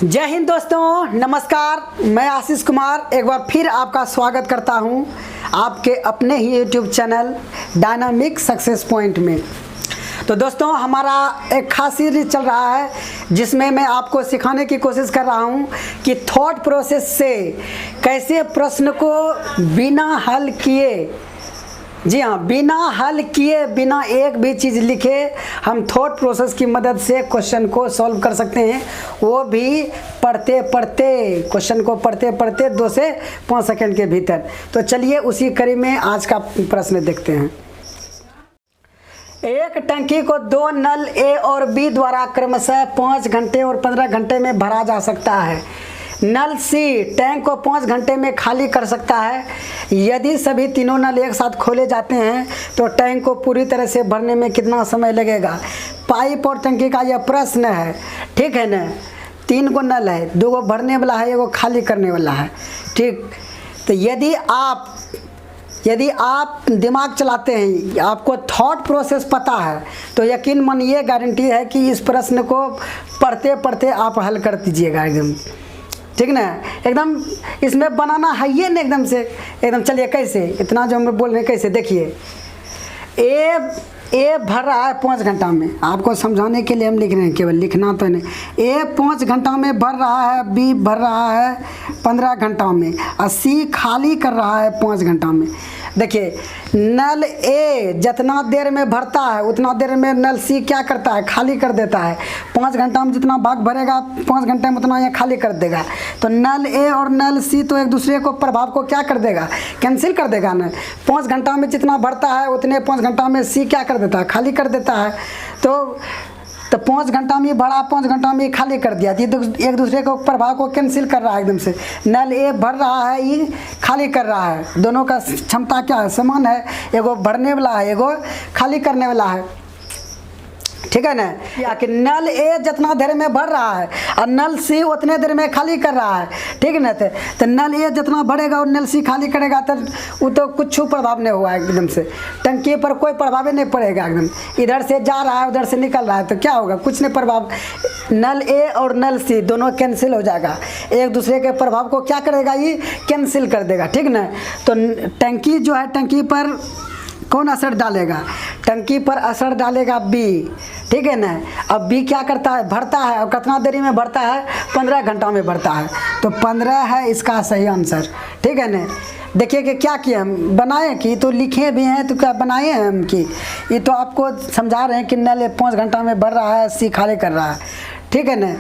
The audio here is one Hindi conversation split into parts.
जय हिंद दोस्तों, नमस्कार। मैं आशीष कुमार एक बार फिर आपका स्वागत करता हूं आपके अपने ही YouTube channel dynamic success point में। तो दोस्तों, हमारा एक खास सीरीज चल रहा है जिसमें मैं आपको सिखाने की कोशिश कर रहा हूं कि थॉट प्रोसेस से कैसे प्रश्न को बिना हल किए, जी हाँ, बिना हल किए, बिना एक भी चीज़ लिखे हम थॉट प्रोसेस की मदद से क्वेश्चन को सॉल्व कर सकते हैं। वो भी पढ़ते पढ़ते, क्वेश्चन को पढ़ते पढ़ते 2 से 5 सेकंड के भीतर। तो चलिए उसी कड़ी में आज का प्रश्न देखते हैं। एक टंकी को 2 नल ए और बी द्वारा क्रमशः 5 घंटे और 15 घंटे में भरा जा सकता है। नल सी टैंक को 5 घंटे में खाली कर सकता है। यदि सभी तीनों नल एक साथ खोले जाते हैं तो टैंक को पूरी तरह से भरने में कितना समय लगेगा। पाइप और टंकी का यह प्रश्न है, ठीक है ना। 3 को नल है, 2 को भरने वाला है, 1 को खाली करने वाला है, ठीक। तो यदि आप दिमाग चलाते हैं, आपको थॉट प्रोसेस पता है, तो यकीन मानिए, गारंटी है कि इस प्रश्न को पढ़ते पढ़ते आप हल कर दीजिएगा एकदम, ठीक ना। एकदम इसमें बनाना है ये ना, एकदम चलिए कैसे, इतना जो हम बोल रहे हैं कैसे, देखिए। ए भर रहा है 5 घंटा में, आपको समझाने के लिए हम लिख रहे हैं, केवल लिखना तो नहीं। ए 5 घंटा में भर रहा है, बी भर रहा है 15 घंटा में, और सी खाली कर रहा है 5 घंटा में। देखिए, नल ए जितना देर में भरता है उतना देर में नल सी क्या करता है, खाली कर देता है। 5 घंटा में जितना भाग भरेगा 5 घंटे में उतना ये खाली कर देगा। तो नल ए और नल सी तो एक दूसरे को प्रभाव को क्या कर देगा, कैंसिल कर देगा ना। 5 घंटा में जितना भरता है उतने 5 घंटा में सी क्या कर देता है, खाली कर देता है। तो 5 घंटा में भरा, 5 घंटा में खाली कर दिया, एक दूसरे को प्रभाव को कैंसिल कर रहा है एकदम से। नल ए भर रहा है, ये खाली कर रहा है, दोनों का क्षमता क्या है, समान है। एगो भरने वाला है, एगो खाली करने वाला है, ठीक है ना। या कि नल ए जितना देर में भर रहा है और नल सी उतने देर में खाली कर रहा है, ठीक है ना। तो नल ए जितना भरेगा और नल सी खाली करेगा तो वो तो कुछ प्रभाव नहीं हुआ एकदम से, टंकी पर कोई प्रभाव ही नहीं पड़ेगा एकदम। इधर से जा रहा है, उधर से निकल रहा है, तो क्या होगा, कुछ नहीं प्रभाव। नल ए और नल सी दोनों कैंसिल हो जाएगा, एक दूसरे के प्रभाव को क्या करेगा, ये कैंसिल कर देगा, ठीक ना। तो टंकी जो है, टंकी पर कौन असर डालेगा, टंकी पर असर डालेगा बी, ठीक है ना। अब बी क्या करता है, भरता है, और कितना देरी में भरता है, 15 घंटा में भरता है। तो 15 है इसका सही आंसर, ठीक है ना। देखिए कि क्या किए हम, बनाए कि तो लिखे भी हैं, तो क्या बनाए हैं हम कि ये तो आपको समझा रहे हैं कि नल 5 घंटा में भर रहा है, सी खाली कर रहा है, ठीक है ना।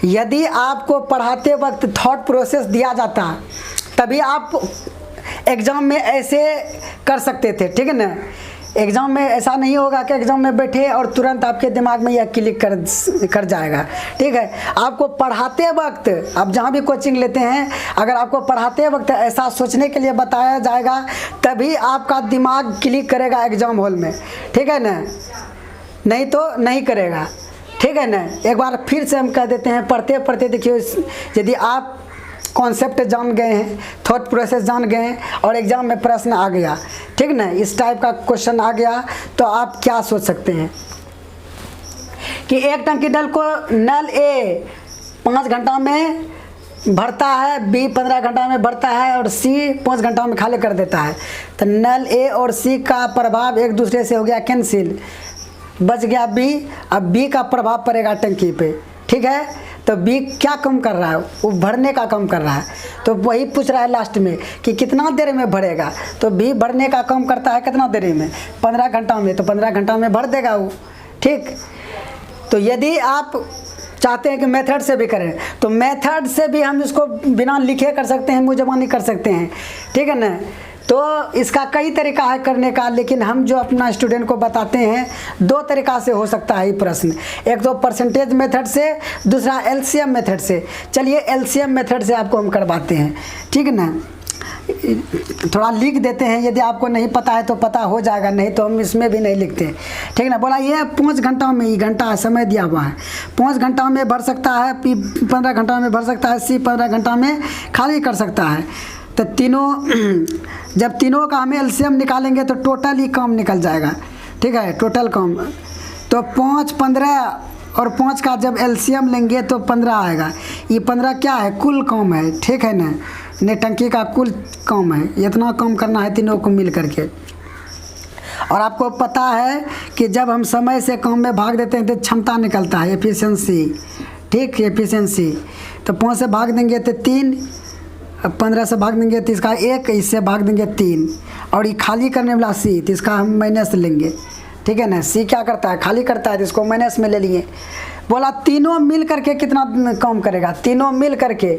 यदि आपको पढ़ाते वक्त थॉट प्रोसेस दिया जाता तभी आप एग्ज़ाम में ऐसे कर सकते थे, ठीक है ना। एग्ज़ाम में ऐसा नहीं होगा कि एग्ज़ाम में बैठे और तुरंत आपके दिमाग में यह क्लिक कर जाएगा, ठीक है। आपको पढ़ाते वक्त, आप जहाँ भी कोचिंग लेते हैं, अगर आपको पढ़ाते वक्त ऐसा सोचने के लिए बताया जाएगा तभी आपका दिमाग क्लिक करेगा एग्ज़ाम हॉल में, ठीक है ना, नहीं तो नहीं करेगा, ठीक है ना। एक बार फिर से हम कह देते हैं, पढ़ते पढ़ते देखिए, यदि आप कॉन्सेप्ट जान गए हैं, थॉट प्रोसेस जान गए हैं और एग्ज़ाम में प्रश्न आ गया, ठीक ना, इस टाइप का क्वेश्चन आ गया, तो आप क्या सोच सकते हैं कि एक टंकी नल को नल ए 5 घंटा में भरता है, बी 15 घंटा में भरता है और सी 5 घंटा में खाली कर देता है। तो नल ए और सी का प्रभाव एक दूसरे से हो गया कैंसिल, बच गया बी। अब बी का प्रभाव पड़ेगा टंकी पे, ठीक है। तो बी क्या कम कर रहा है, वो भरने का कम कर रहा है। तो वही पूछ रहा है लास्ट में कि कितना देर में भरेगा, तो बी भरने का कम करता है कितना देरी में, 15 घंटा में, तो 15 घंटा में भर देगा वो, ठीक। तो यदि आप चाहते हैं कि मेथड से भी करें तो मेथड से भी हम इसको बिना लिखे कर सकते हैं, मुँह ज़बानी कर सकते हैं, ठीक है ना। तो इसका कई तरीका है करने का, लेकिन हम जो अपना स्टूडेंट को बताते हैं 2 तरीका से हो सकता है ये प्रश्न। एक तो परसेंटेज मेथड से, दूसरा एलसीएम मेथड से। चलिए एलसीएम मेथड से आपको हम करवाते हैं, ठीक है ना। थोड़ा लिख देते हैं, यदि आपको नहीं पता है तो पता हो जाएगा, नहीं तो हम इसमें भी नहीं लिखते, ठीक ना। बोला ये 5 घंटा में, ये घंटा समय दिया हुआ है, 5 घंटा में भर सकता है, पी 15 घंटा में भर सकता है, सी 15 घंटा में खाली कर सकता है। तो तीनों, जब तीनों का हमें एलसीएम निकालेंगे तो टोटल ही काम निकल जाएगा, ठीक है, टोटल काम। तो 5, 15 और 5 का जब एलसीएम लेंगे तो 15 आएगा। ये 15 क्या है, कुल काम है, ठीक है ना, टंकी का कुल काम है, इतना काम करना है तीनों को मिल करके। और आपको पता है कि जब हम समय से काम में भाग देते हैं तो क्षमता निकलता है, एफिशिएंसी, ठीक, एफिशिएंसी। तो 5 से भाग देंगे तो 3, 15 से भाग देंगे तो इसका 1, इससे भाग देंगे 3, और ये खाली करने वाला सी, तो इसका हम माइनस लेंगे, ठीक है ना। सी क्या करता है, खाली करता है, तो इसको माइनस में ले लिए। बोला तीनों मिल करके कितना काम करेगा, तीनों मिल करके,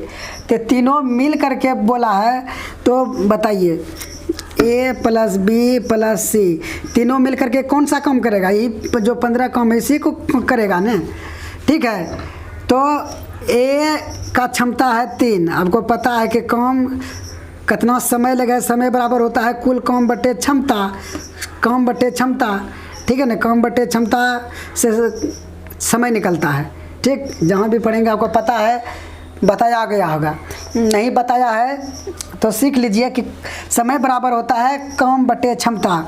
तो तीनों मिल करके बोला है, तो बताइए ए प्लस बी प्लस सी तीनों मिल करके कौन सा काम करेगा, ये जो 15 काम है इसी को करेगा ना, ठीक है। तो ए का क्षमता है 3, आपको पता है कि काम कितना समय लगेगा, समय बराबर होता है कुल काम बटे क्षमता, काम बटे क्षमता, ठीक है ना, काम बटे क्षमता से समय निकलता है, ठीक। जहाँ भी पढ़ेंगे आपको पता है, बताया गया होगा, नहीं बताया है तो सीख लीजिए कि समय बराबर होता है काम बटे क्षमता।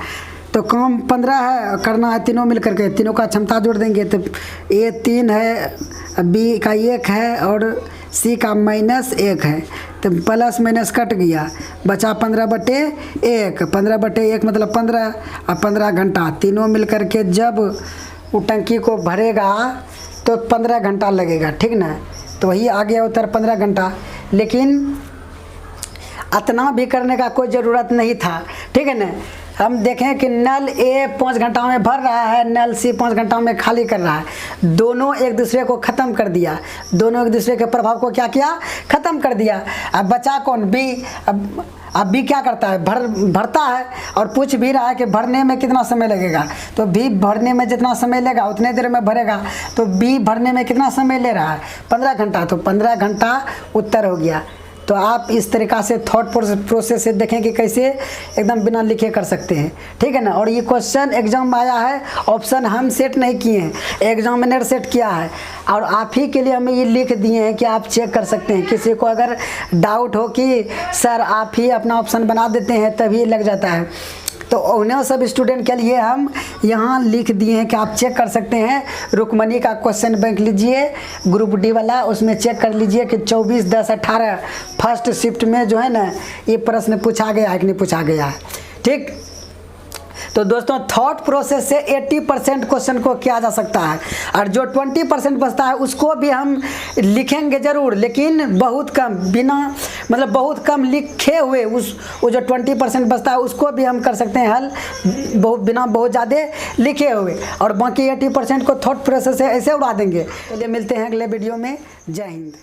तो काम 15 है, करना है तीनों मिल करके, तीनों का क्षमता जोड़ देंगे तो ए 3 है, बी का 1 है और सी का -1 है, तो प्लस माइनस कट गया, बचा 15/1, 15/1 मतलब 15, और 15 घंटा। तीनों मिल करके जब वो टंकी को भरेगा तो 15 घंटा लगेगा, ठीक ना। तो वही आ गया उत्तर 15 घंटा। लेकिन इतना भी करने का कोई ज़रूरत नहीं था, ठीक है ना। हम देखें कि नल ए 5 घंटा में भर रहा है, नल सी 5 घंटा में खाली कर रहा है, दोनों एक दूसरे को ख़त्म कर दिया, दोनों एक दूसरे के प्रभाव को क्या किया, ख़त्म कर दिया। अब बचा कौन, बी। अब बी क्या करता है, भरता है और पूछ भी रहा है कि भरने में कितना समय लगेगा, तो बी भरने में जितना समय लेगा उतने देर में भरेगा, तो बी भरने में कितना समय ले रहा है, 15 घंटा, तो 15 घंटा उत्तर हो गया। तो आप इस तरीक़ा से थॉट प्रोसेस से देखें कि कैसे एकदम बिना लिखे कर सकते हैं, ठीक है ना। और ये क्वेश्चन एग्जाम में आया है, ऑप्शन हम सेट नहीं किए हैं, एग्जामिनर सेट किया है, और आप ही के लिए हमें ये लिख दिए हैं कि आप चेक कर सकते हैं। किसी को अगर डाउट हो कि सर आप ही अपना ऑप्शन बना देते हैं तभी लग जाता है, तो उन्हें सब स्टूडेंट के लिए हम यहाँ लिख दिए हैं कि आप चेक कर सकते हैं। रुक्मणी का क्वेश्चन बैंक लीजिए, ग्रुप डी वाला, उसमें चेक कर लीजिए कि 24/10/18 फर्स्ट शिफ्ट में जो है ना ये प्रश्न पूछा गया है कि नहीं पूछा गया है, ठीक। तो दोस्तों थॉट प्रोसेस से 80% क्वेश्चन को किया जा सकता है, और जो 20% बचता है उसको भी हम लिखेंगे ज़रूर, लेकिन बहुत कम, बिना मतलब बहुत कम लिखे हुए वो जो 20% बचता है उसको भी हम कर सकते हैं हल, बिना बहुत ज़्यादा लिखे हुए, और बाकी 80% को थॉट प्रोसेस से ऐसे उड़ा देंगे। चलिए मिलते हैं अगले वीडियो में, जय हिंद।